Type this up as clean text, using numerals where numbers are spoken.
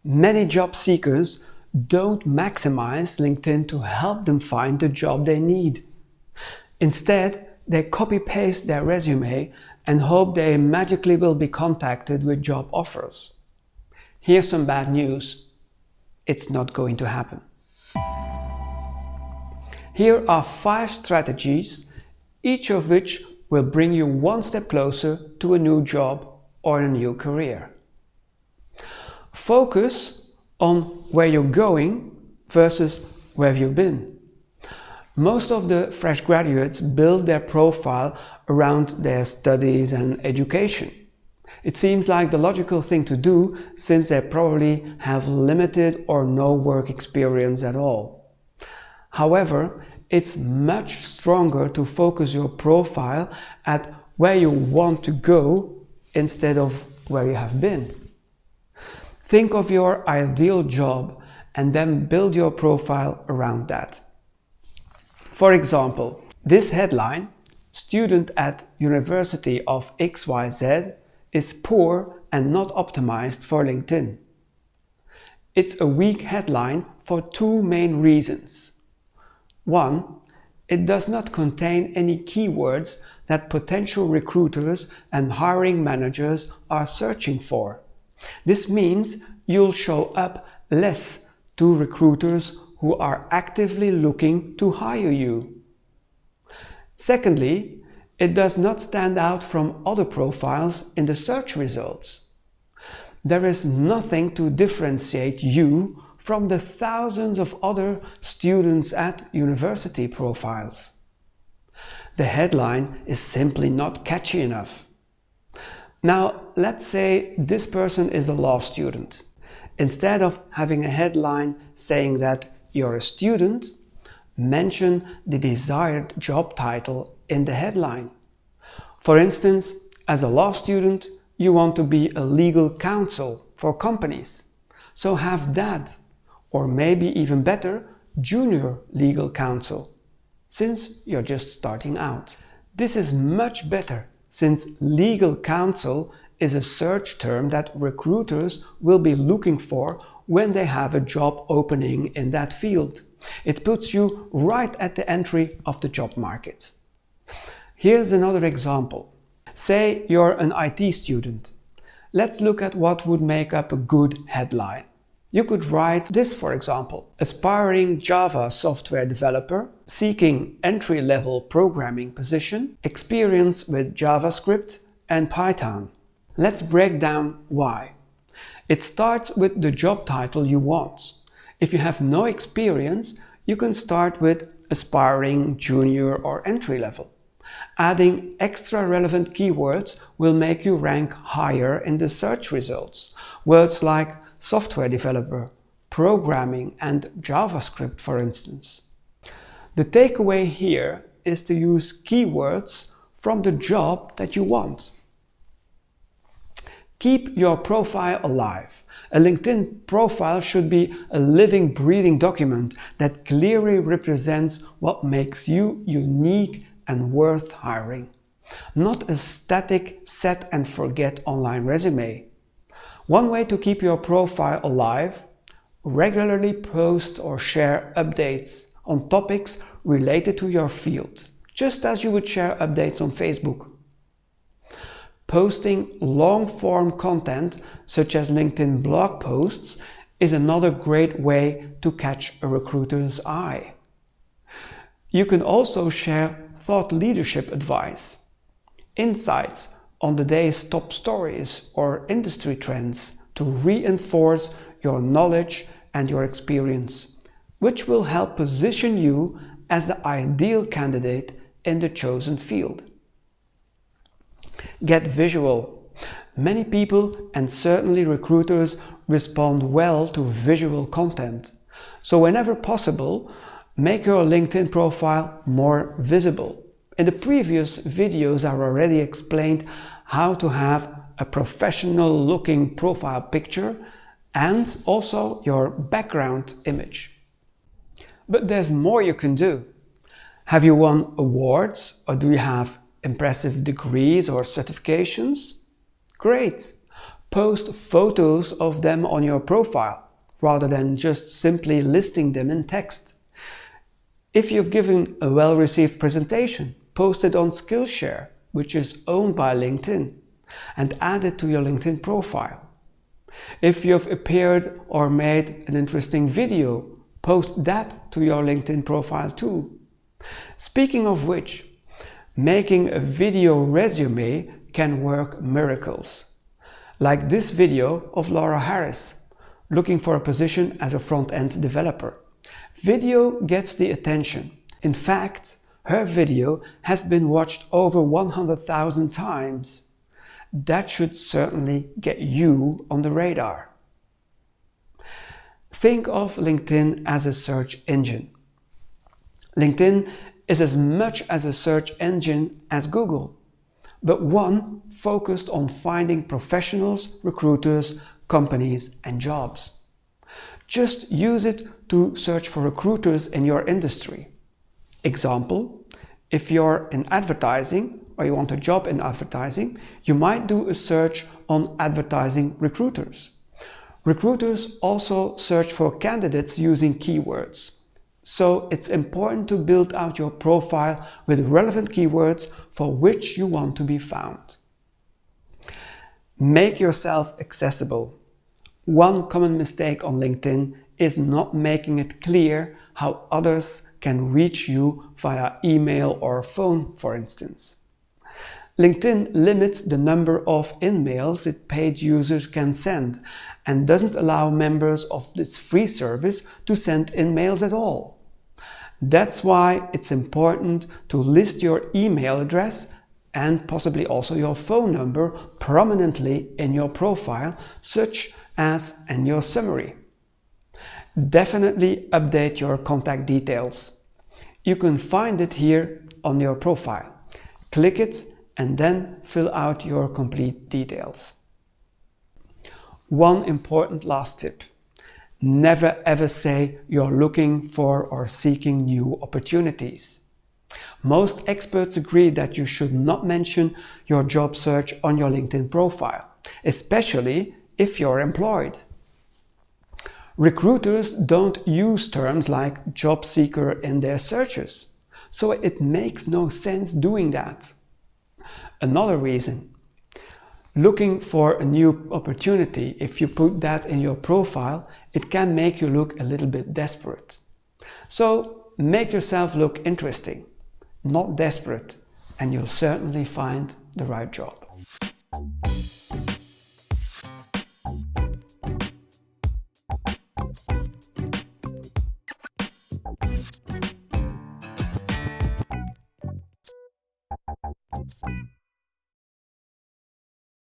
Many job seekers don't maximize LinkedIn to help them find the job they need. Instead, they copy-paste their resume and hope they magically will be contacted with job offers. Here's some bad news. It's not going to happen. Here are 5 strategies, each of which will bring you one step closer to a new job or a new career. Focus on where you're going versus where you've been. Most of the fresh graduates build their profile around their studies and education. It seems like the logical thing to do since they probably have limited or no work experience at all. However, it's much stronger to focus your profile at where you want to go instead of where you have been. Think of your ideal job and then build your profile around that. For example, this headline, "Student at University of XYZ, is poor and not optimized for LinkedIn." It's a weak headline for 2 main reasons. 1. It does not contain any keywords that potential recruiters and hiring managers are searching for. This means you'll show up less to recruiters who are actively looking to hire you. Secondly, it does not stand out from other profiles in the search results. There is nothing to differentiate you from the thousands of other students at university profiles. The headline is simply not catchy enough. Now, let's say this person is a law student. Instead of having a headline saying that you're a student, mention the desired job title in the headline. For instance, as a law student, you want to be a legal counsel for companies. So have that, or maybe even better, junior legal counsel, since you're just starting out. This is much better, since legal counsel is a search term that recruiters will be looking for when they have a job opening in that field. It puts you right at the entry of the job market. Here's another example. Say you're an IT student. Let's look at what would make up a good headline. You could write this, for example: aspiring Java software developer, seeking entry-level programming position, experience with JavaScript and Python. Let's break down why. It starts with the job title you want. If you have no experience, you can start with aspiring, junior or entry level. Adding extra relevant keywords will make you rank higher in the search results. Words like software developer, programming and JavaScript, for instance. The takeaway here is to use keywords from the job that you want. Keep your profile alive. A LinkedIn profile should be a living, breathing document that clearly represents what makes you unique and worth hiring. Not a static set and forget online resume. One way to keep your profile alive: regularly post or share updates on topics related to your field, just as you would share updates on Facebook. Posting long-form content such as LinkedIn blog posts is another great way to catch a recruiter's eye. You can also share thought leadership advice, insights on the day's top stories or industry trends to reinforce your knowledge and your experience, which will help position you as the ideal candidate in the chosen field. Get visual. Many people, and certainly recruiters, respond well to visual content. So whenever possible, make your LinkedIn profile more visible. In the previous videos, I already explained how to have a professional looking profile picture and also your background image. But there's more you can do. Have you won awards, or do you have impressive degrees or certifications? Great! Post photos of them on your profile, rather than just simply listing them in text. If you've given a well-received presentation, post it on Skillshare, which is owned by LinkedIn, and add it to your LinkedIn profile. If you've appeared or made an interesting video, post that to your LinkedIn profile too. Speaking of which, making a video resume can work miracles. Like this video of Laura Harris, looking for a position as a front-end developer. Video gets the attention. In fact, her video has been watched over 100,000 times. That should certainly get you on the radar. Think of LinkedIn as a search engine. LinkedIn is as much as a search engine as Google, but one focused on finding professionals, recruiters, companies, and jobs. Just use it to search for recruiters in your industry. Example, if you're in advertising or you want a job in advertising, you might do a search on advertising recruiters. Recruiters also search for candidates using keywords. So it's important to build out your profile with relevant keywords for which you want to be found. Make yourself accessible. One common mistake on LinkedIn is not making it clear how others can reach you via email or phone, for instance. LinkedIn limits the number of in-mails its paid users can send and doesn't allow members of its free service to send in-mails at all. That's why it's important to list your email address and possibly also your phone number prominently in your profile, such as in your summary. Definitely update your contact details. You can find it here on your profile. Click it and then fill out your complete details. One important last tip. Never ever say you're looking for or seeking new opportunities. Most experts agree that you should not mention your job search on your LinkedIn profile, especially if you're employed. Recruiters don't use terms like job seeker in their searches, so it makes no sense doing that. Another reason, looking for a new opportunity, if you put that in your profile, it can make you look a little bit desperate. So make yourself look interesting, not desperate, and you'll certainly find the right job.